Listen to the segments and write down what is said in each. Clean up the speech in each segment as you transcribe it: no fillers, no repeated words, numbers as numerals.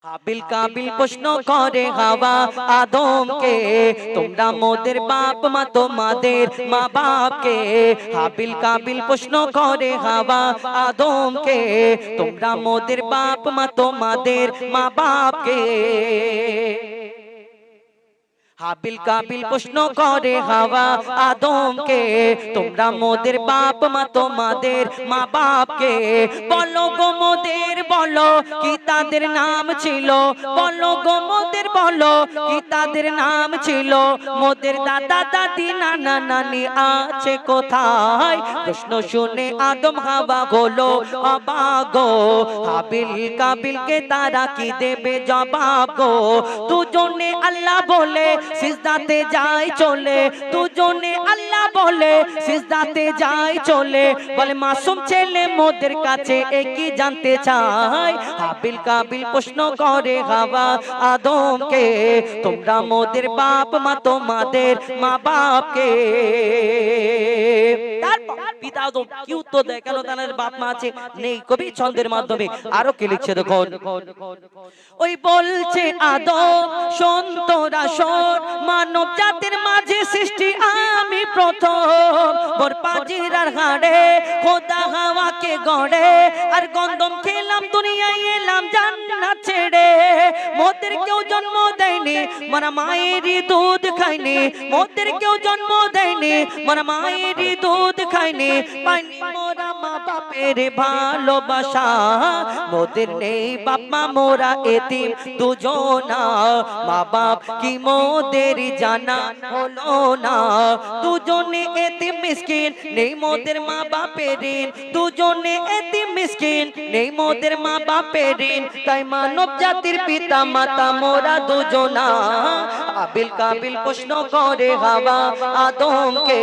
হাবিল কাবিল প্রশ্ন করে হাওয়া আদমকে, তোমরা মোদের বাপ মা তোমাদের মা বাপকে। হাবিল কাবিল প্রশ্ন করে হাওয়া আদমকে, তোমরা মোদের বাপ মা তোমাদের মা বাপকে। হাবিল কাবিল প্রশ্ন করে হাওয়া আদমকে, তোমরা মোদের বাপ মা তোমাদের মা বাপকে। বলো গো মোদের বলো কি তাদের নাম ছিল, বলো গো মোদের বলো কি তাদের নাম ছিল। মোদের দাদা দাদি নানা নানি আছে কোথায়, প্রশ্ন শুনে আদম হাওয়া হলো অবাক গো। হাবিল কাবিলকে তারা কি দেবে জবাব গো। দুজনে আল্লাহ বলে সিজদাতে যায় চলে, দুজনে আল্লাহ বলে সিজদাতে যায় চলে। বলে মাসুম ছেলে মোদের কাছে একই জানতে চায়। হাবিল কাবিল প্রশ্ন করে হাওয়া আদমকে, তোমরা মোদের বাপ মা তোমাদের মা বাপকে। তারপর পিতা আদম কি উত্তর দেয়, কেন তাদের বাপ মা আছে নেই, কবি ছন্দের মাধ্যমে আরো কি লিখছে দেখুন। ওই বলছে আদম শোন তোরা শোন, মানব জাতির মাঝে সৃষ্টি আমি প্রথম। মোর পাজিরার হাড়ে খোদা হাওয়াকে গড়ে, আর গন্ধম খেলাম দুনিয়ায় এলাম জান্নাত ছেড়ে। মোদের কেউ জন্ম দেয়নি মোরা মায়েরই দুধ খাইনি, মোদের কেউ জন্ম দেয়নি মোরা মায়েরই দুধ খাইনি। পাইনি মোরা মা বাপের ভালোবাসা, মোদের নেই বাপ মা মোরা এতিম দুজনা। মা বাপ কি মোদের জানা হলো না, দুজনে এতিম মিসকিন নেই মোদের মা বাপের ঋণ, দুজনে এতিম মিসকিন নেই মোদের মা বাপের ঋণ। তাই মানব জাতির পিতা মাতা মোরা দুজনা। হাবিল কাবিল প্রশ্ন করে হাওয়া আদমকে,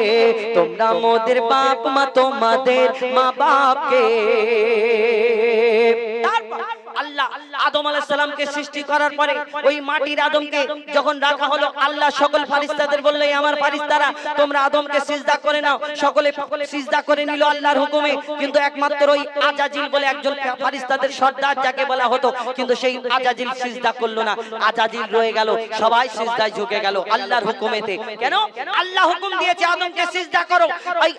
তোমরা মোদের বাপ মা তোমাদের মা বাপকে। আল্লাহ আদম আলাইহিস সালামকে সৃষ্টি করার পরে ওই মাটির আদমকে যখন রাখা হলো, আল্লাহ সকল ফেরেশতাদের বলল আমার ফেরেশতারা তোমরা আদমকে সিজদা করে নাও। সকলে সিজদা করে নিল আল্লাহর হুকুমে, কিন্তু একমাত্র ওই আজাজিল বলে একজন ফেরেশতাদের সর্দার যাকে বলা হতো, কিন্তু সেই আজাজিল সিজদা করলো না, আজাজিল রয়ে গেল। সবাই সিজদায় ঝুঁকে গেল আল্লাহর হুকুমেতে। কেন? আল্লাহ হুকুম দিয়েছে আদমকে সিজদা করো, ওই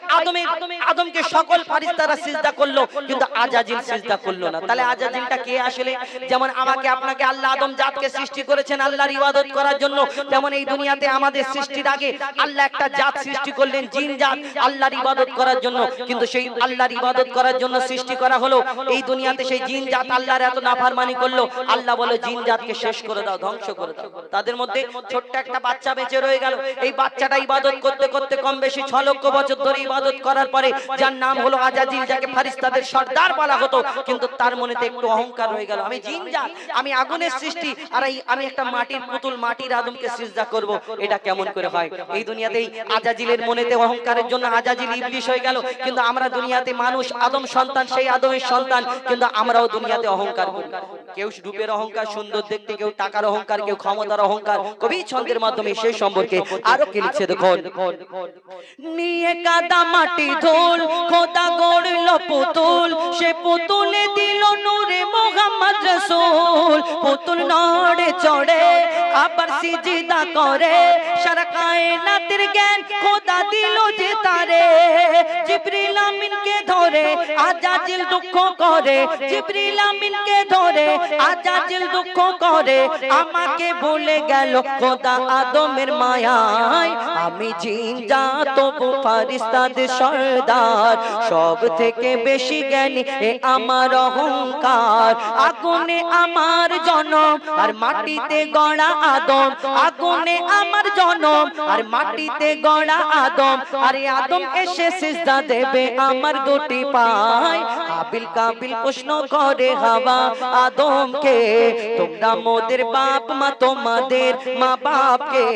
আদমকে সকল ফেরেশতারা সিজদা করলো, কিন্তু আজাজিল সিজদা করলো না। তাহলে আজাজিলটা কে আসলে? যেমন আমাকে আপনাকে আল্লাহ আদম জাতকে সৃষ্টি করেছেন আল্লাহর ইবাদত করার জন্য, তেমন এই দুনিয়াতে আমাদের সৃষ্টির আগে আল্লাহ একটা জাত সৃষ্টি করলেন জিন জাত আল্লাহর ইবাদত করার জন্য। কিন্তু সেই আল্লাহর ইবাদত করার জন্য সৃষ্টি করা হলো, এই দুনিয়াতে সেই জিন জাত আল্লাহর এত নাফরমানি করলো, আল্লাহ বলে জিন জাতকে শেষ করে দাও, ধ্বংস করে দাও। তাদের মধ্যে ছোট্ট একটা বাচ্চা বেঁচে রয়ে গেল। এই বাচ্চাটা ইবাদত করতে করতে কম বেশি 6 লক্ষ বছর ধরে ইবাদত করার পরে, যার নাম হলো আজাজিল, যাকে ফেরেশতাদের সর্দার বলা হতো, কিন্তু তার মনেতে একটু অহংকার হয়ে গেল, আমি জিন জাত, আমি আগুনের সৃষ্টি, আর আমি একটা মাটির পুতুল মাটির আদমকে সিজদা করব, এটা কেমন করে হয়? এই দুনিয়াতেই আজাজিলের মনেতে অহংকারের জন্য আজাজিল ইবলিশ হয়ে গেল। কিন্তু আমরা দুনিয়াতে মানুষ আদম সন্তান, সেই আদমের সন্তান, কিন্তু আমরাও দুনিয়াতে অহংকার করি। কেউ রূপের অহংকার, সুন্দর দেখতে, কেউ টাকার অহংকার, কেউ ক্ষমতার অহংকার। কবি ছন্দের মাধ্যমে সেই সম্পর্কে আরো কি লিখছে দেখুন। নিয়ে কাদা মাটি ধুল খোদা গড়ল পুতুল, সে পুতুলে দিল নূরে মুহাম্মদ রাসূল। পুতুল নড়ে চড়ে আবার সিজদা করে, সারা কায়নাতের জ্ঞান খোদা দিল যে তারে। জিবরিল আমিনকে ধরে আজাজিল দুঃখ করে, জিবরিল আমিনকে ধরে আজাজিল দুঃখ করে। আমাকে ভুলে গেল খোদা আদমের মায়ায়, আমি জিন জাত তবু ফেরেশতাদের সর্দার। সব থেকে বেশি জ্ঞানী এ আমার অহংকার। আগুনে আমার জনম আর মাটিতে গড়া আদম, আগুনে আমার জনম আর মাটিতে গড়া আদম। আরে আদম এসে সিজদা দেবে আমার দুটি পায়। হাবিল কাবিল প্রশ্ন করে হাওয়া আদমকে, তোমরা মোদের বাপ মা তোমাদের মা বাপকে।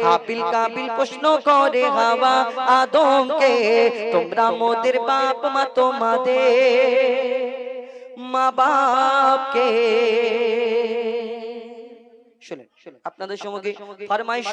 হাবিল কাবিল প্রশ্ন করে হাওয়া আদমকে, তোমরা মোদের বাপ মা তোমাদের মা বাপকে। শুনেন, আপনাদের সম্মুখে ফরমাইশ